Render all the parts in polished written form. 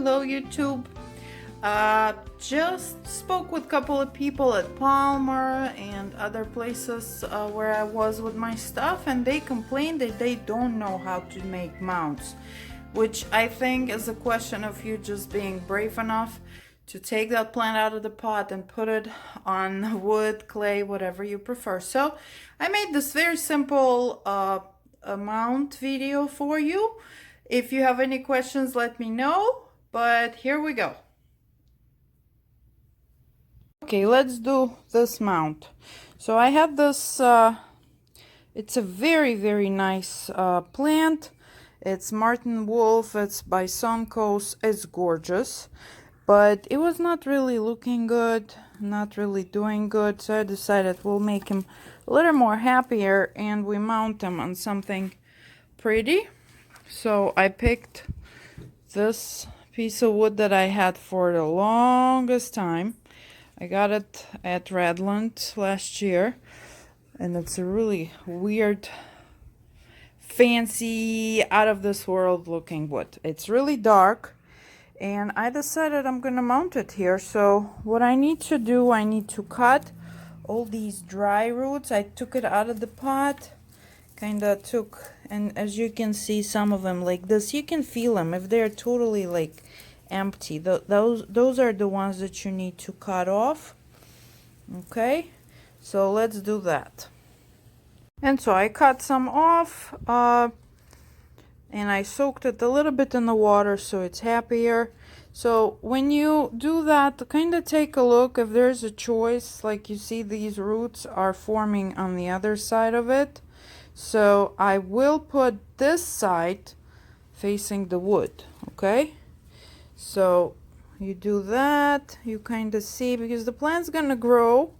Hello YouTube. Just spoke with a couple of people at Palmer and other places where I was with my stuff, and they complained that they don't know how to make mounts, which I think is a question of you just being brave enough to take that plant out of the pot and put it on wood, clay, whatever you prefer. So I made this very simple a mount video for you. If you have any questions, let me know, but here we go. Okay, let's do this mount. So I have this, it's a very nice plant. It's Martin Wolf, it's by Suncoast, it's gorgeous. But it was not really looking good, not really doing good, so I decided we'll make him a little more happier and we mount him on something pretty. So I picked this piece of wood that I had for the longest time. I got it at Redland last year, and it's a really weird, fancy, out of this world looking wood. It's really dark, and I decided I'm gonna mount it here. So what I need to do, I need to cut all these dry roots. I took it out of the pot, and as you can see, some of them like this, you can feel them if they're totally like empty. Those are the ones that you need to cut off. Okay, so let's do that. And so I cut some off, and I soaked it a little bit in the water so it's happier. So when you do that, kind of take a look if there's a choice. Like you see, these roots are forming on the other side of it. So I will put this side facing the wood. Okay, so you do that, you kind of see, because the plant's gonna grow,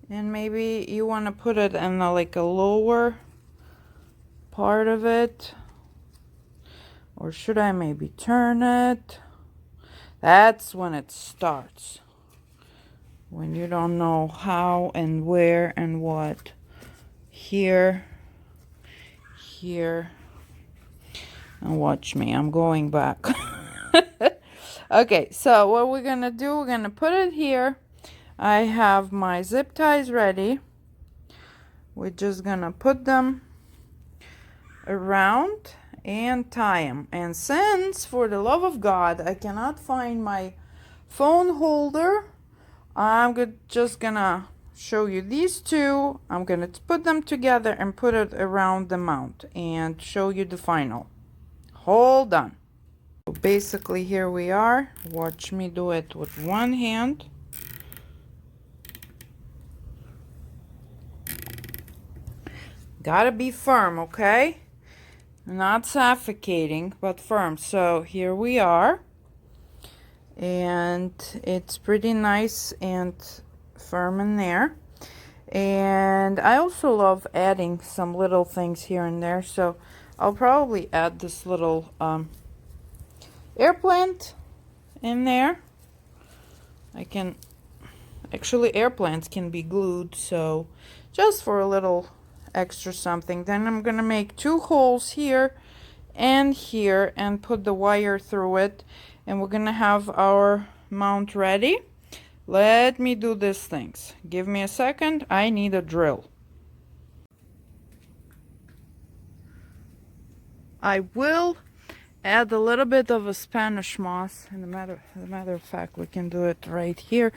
and maybe you want to put it in like a lower part of it. Or should I maybe turn it? That's when it starts, when you don't know how and where and what. Here, and watch me, I'm going back. Okay, so what we're gonna do, we're gonna put it here. I have my zip ties ready. We're just gonna put them around and tie them. And since, for the love of God, I cannot find my phone holder, I'm just gonna show you these two. I'm gonna put them together and put it around the mount and show you the final. Hold on. So basically here we are. Watch me do it with one hand. Gotta be firm, okay? Not suffocating, but firm. So here we are. And it's pretty nice and firm in there. And I also love adding some little things here and there. So I'll probably add this little air plant in there. Actually, air plants can be glued, so just for a little extra something. Then I'm gonna make two holes here and here and put the wire through it, and we're gonna have our mount ready. Let me do these things. Give me a second. I need a drill. I will add a little bit of a Spanish moss. And as a matter of fact, we can do it right here.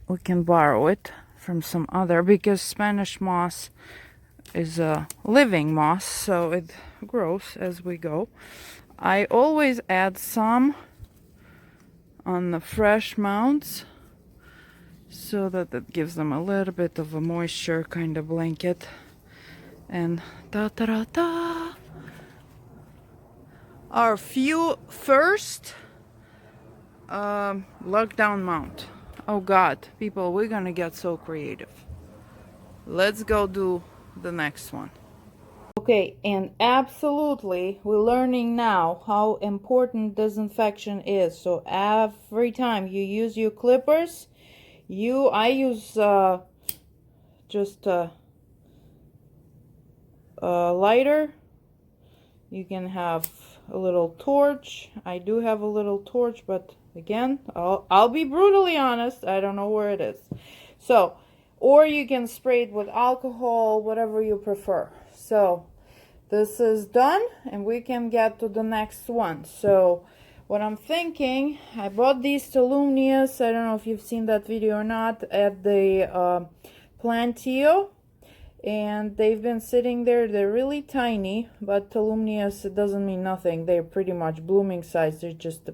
We can borrow it from some other, because Spanish moss is a living moss, so it grows as we go. I always add some on the fresh mounts so that it gives them a little bit of a moisture kind of blanket. And our first lockdown mount. Oh God, people, we're gonna get so creative. Let's go do the next one. Okay, and absolutely, we're learning now how important disinfection is. So every time you use your clippers, I use just a lighter. You can have a little torch. I do have a little torch, but again, I'll be brutally honest, I don't know where it is. So, or you can spray it with alcohol, whatever you prefer. So this is done, and we can get to the next one. So what I'm thinking, I bought these Tolumnias, I don't know if you've seen that video or not, at the Plantio, and they've been sitting there. They're really tiny, but Tolumnias, it doesn't mean nothing. They're pretty much blooming size. They're just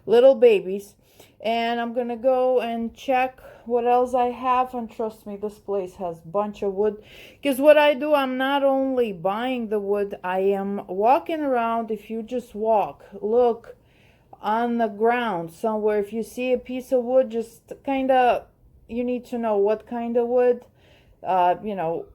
little babies. And I'm gonna go and check what else I have, and trust me, this place has a bunch of wood, because what I do, I'm not only buying the wood, I am walking around. If you just walk, look on the ground somewhere, if you see a piece of wood, just kind of, you need to know what kind of wood. You know,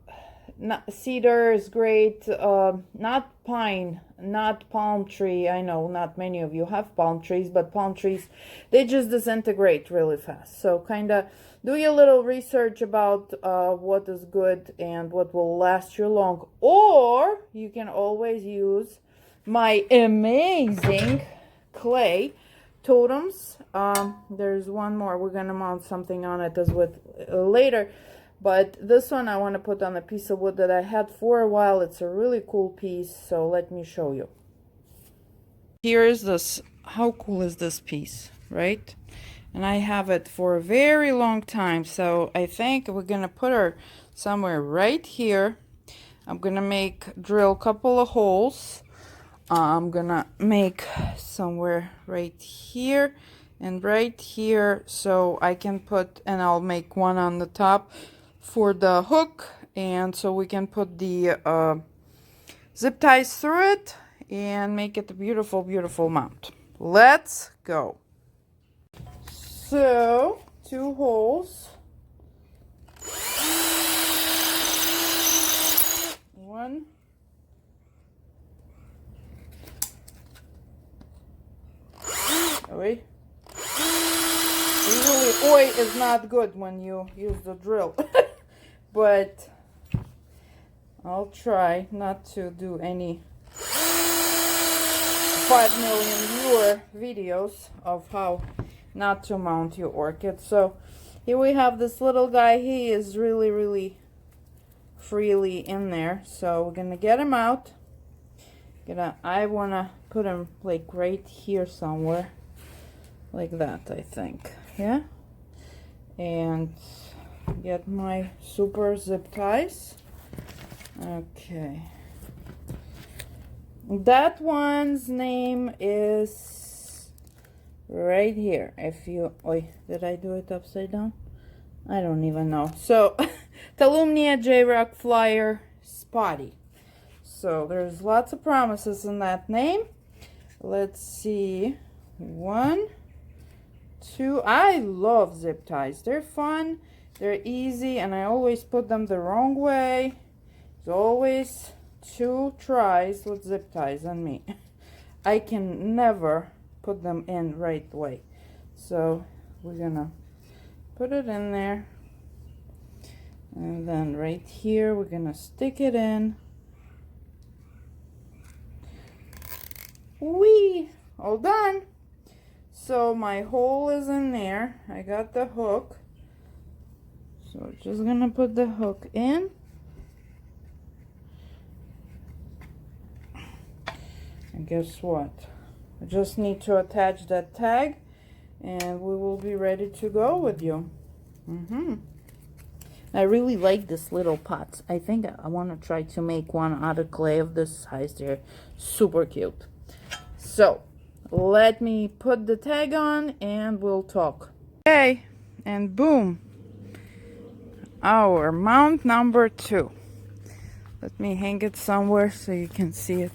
cedar is great, not pine, not palm tree. I know not many of you have palm trees, but palm trees, they just disintegrate really fast. So kind of do your little research about what is good and what will last you long. Or you can always use my amazing clay totems. There's one more. We're gonna mount something on it as with later. But this one I want to put on a piece of wood that I had for a while. It's a really cool piece, so let me show you. Here is this. How cool is this piece, right? And I have it for a very long time, so I think we're going to put her somewhere right here. I'm going to drill a couple of holes. I'm going to make somewhere right here and right here, so I can put, and I'll make one on the top for the hook, and so we can put the zip ties through it and make it a beautiful, beautiful mount. Let's go. So 2 holes, 1, wait. Usually oi is not good when you use the drill. But I'll try not to do any 5 million viewer videos of how not to mount your orchid. So here we have this little guy. He is really, really freely in there. So we're gonna get him out. I wanna put him like right here somewhere. Like that, I think. Yeah. And get my super zip ties. Okay, that one's name is right here. If you, oi, did I do it upside down? I don't even know. So Tolumnia J-Rock Flyer Spotty. So there's lots of promises in that name. Let's see. 1, 2. I love zip ties. They're fun. They're easy, and I always put them the wrong way. There's always 2 tries with zip ties on me. I can never put them in right way. So we're gonna put it in there. And then right here, we're gonna stick it in. Whee! All done. So my hole is in there. I got the hook. So just gonna put the hook in. And guess what? I just need to attach that tag, and we will be ready to go with you. I really like this little pots. I think I want to try to make one out of clay of this size. They're super cute. So let me put the tag on and we'll talk. Okay, and boom, our mount number 2. Let me hang it somewhere so you can see it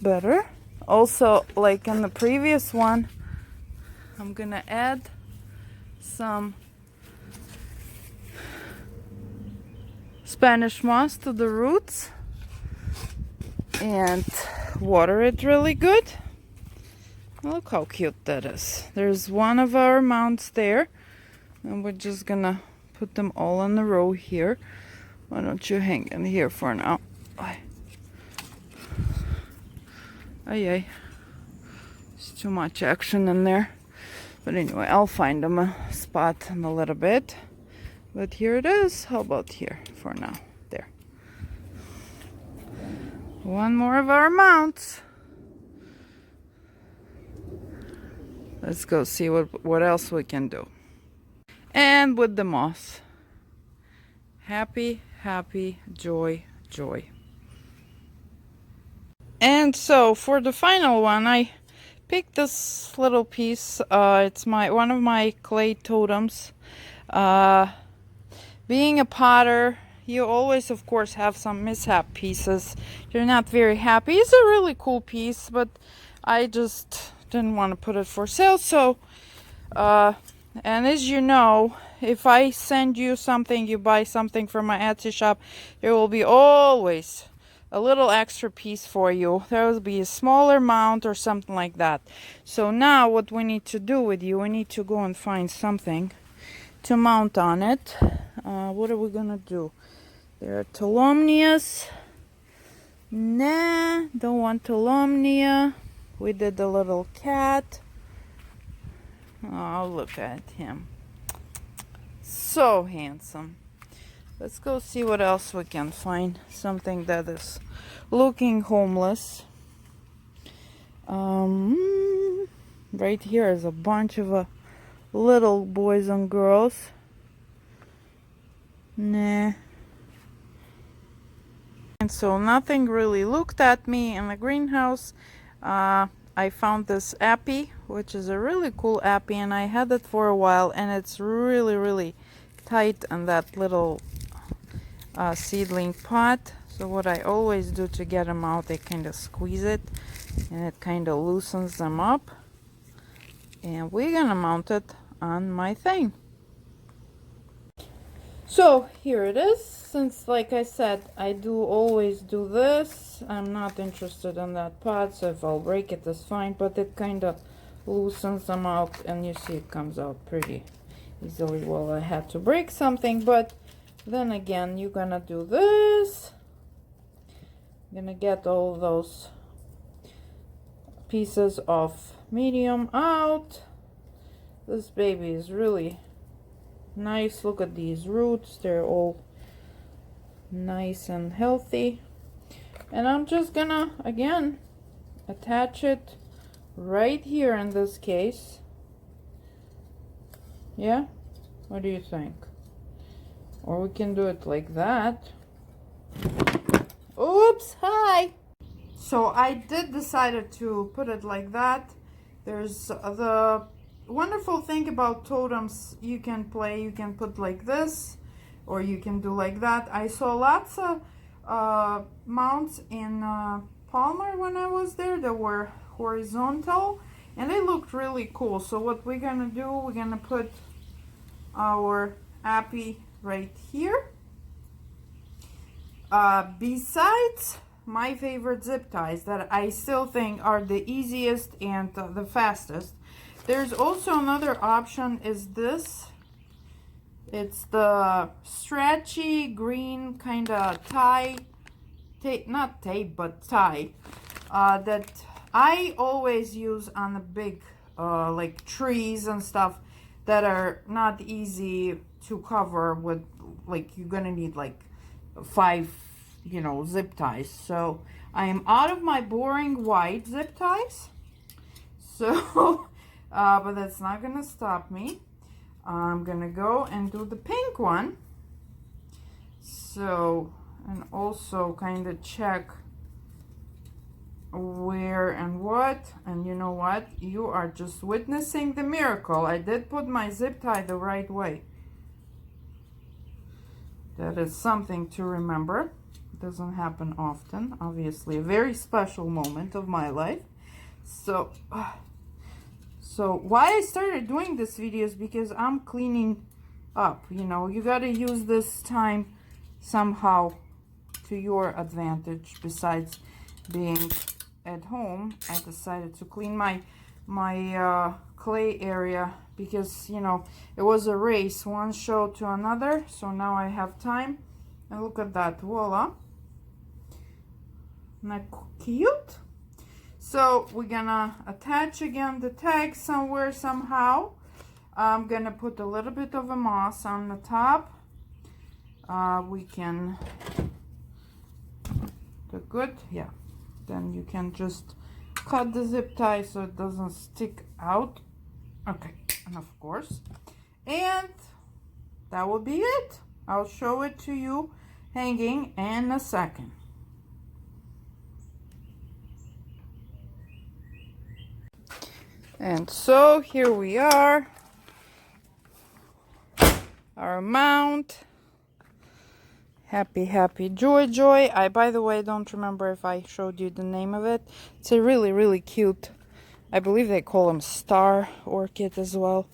better. Also, like in the previous one, I'm gonna add some Spanish moss to the roots and water it really good. Look how cute that is. There's one of our mounts there, and we're just gonna put them all in a row here. Why don't you hang in here for now? Oh yay. There's too much action in there. But anyway, I'll find them a spot in a little bit. But here it is. How about here for now? There. One more of our mounts. Let's go see what else we can do. And with the moss. Happy, happy, joy, joy. And so for the final one, I picked this little piece. It's one of my clay totems. Being a potter, you always, of course, have some mishap pieces. You're not very happy. It's a really cool piece, but I just didn't want to put it for sale. So, and as you know, if I send you something, you buy something from my Etsy shop, there will be always a little extra piece for you. There will be a smaller mount or something like that. So now what we need to do with you, we need to go and find something to mount on it. What are we gonna do? There are Tolomnias. Nah, don't want Tolomnia. We did a little cat. Oh, look at him. So handsome. Let's go see what else we can find. Something that is looking homeless. Right here is a bunch of little boys and girls. Nah. And so nothing really looked at me in the greenhouse. I found this appy, which is a really cool appy, and I had it for a while, and it's really, really tight in that little seedling pot. So what I always do to get them out, I kind of squeeze it, and it kind of loosens them up. And we're gonna mount it on my thing. So here it is. Since, like I said, I do always do this, I'm not interested in that pot, so if I'll break it, that's fine, but it kind of loosens them out, and you see it comes out pretty easily. Well, I had to break something, but then again, you're gonna do this. I'm gonna get all those pieces of medium out. This baby is really nice. Look at these roots, they're all nice and healthy. And I'm just gonna again attach it right here in this case. Yeah, what do you think? Or we can do it like that. Oops, hi. So I did decided to put it like that. There's the wonderful thing about totems, you can put like this, or you can do like that. I saw lots of mounts in Palmer when I was there that were horizontal, and they looked really cool. So what we're gonna do, we're gonna put our appy right here. Besides my favorite zip ties that I still think are the easiest and the fastest, there's also another option, is this. It's the stretchy green kind of tie, not tape, but tie, that I always use on the big like trees and stuff that are not easy to cover with, like you're gonna need like 5, you know, zip ties. So I am out of my boring white zip ties, so but that's not gonna stop me. I'm gonna go and do the pink one. So, and also kind of check where and what. And you know what, you are just witnessing the miracle. I did put my zip tie the right way. That is something to remember. It doesn't happen often. Obviously a very special moment of my life. So why I started doing this video is because I'm cleaning up. You know, you got to use this time somehow to your advantage. Besides being at home, I decided to clean my clay area, because, you know, it was a race, one show to another. So now I have time, and look at that, voila, not cute. So we're gonna attach again the tag somewhere somehow. I'm gonna put a little bit of a moss on the top. We can do good, yeah. Then you can just cut the zip tie so it doesn't stick out. Okay, and of course, and that will be it. I'll show it to you hanging in a second. And so here we are, our mount. Happy, happy, joy, joy. I, by the way, don't remember if I showed you the name of it. It's a really, really cute, I believe they call them star orchid as well.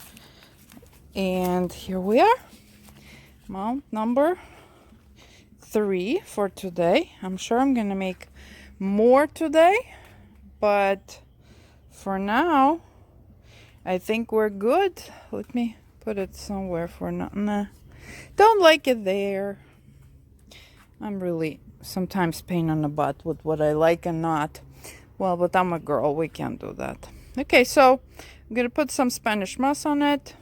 And here we are, mount number 3 for today. I'm sure I'm gonna make more today, but for now, I think we're good. Let me put it somewhere for now. Nah, don't like it there. I'm really sometimes pain in the butt with what I like and not. Well, but I'm a girl, we can't do that. Okay, so I'm gonna put some Spanish moss on it,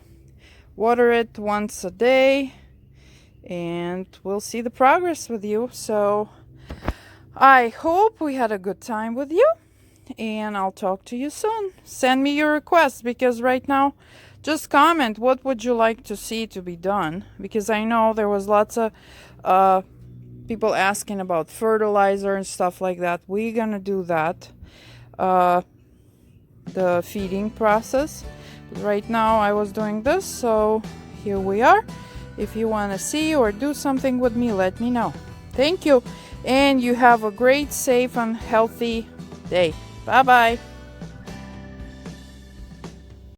water it once a day, and we'll see the progress with you. So I hope we had a good time with you, and I'll talk to you soon. Send me your requests, because right now, just comment what would you like to see to be done, because I know there was lots of people asking about fertilizer and stuff like that. We're gonna do that, the feeding process. But right now I was doing this, so here we are. If you want to see or do something with me, let me know. Thank you, and you have a great, safe, and healthy day. Bye bye.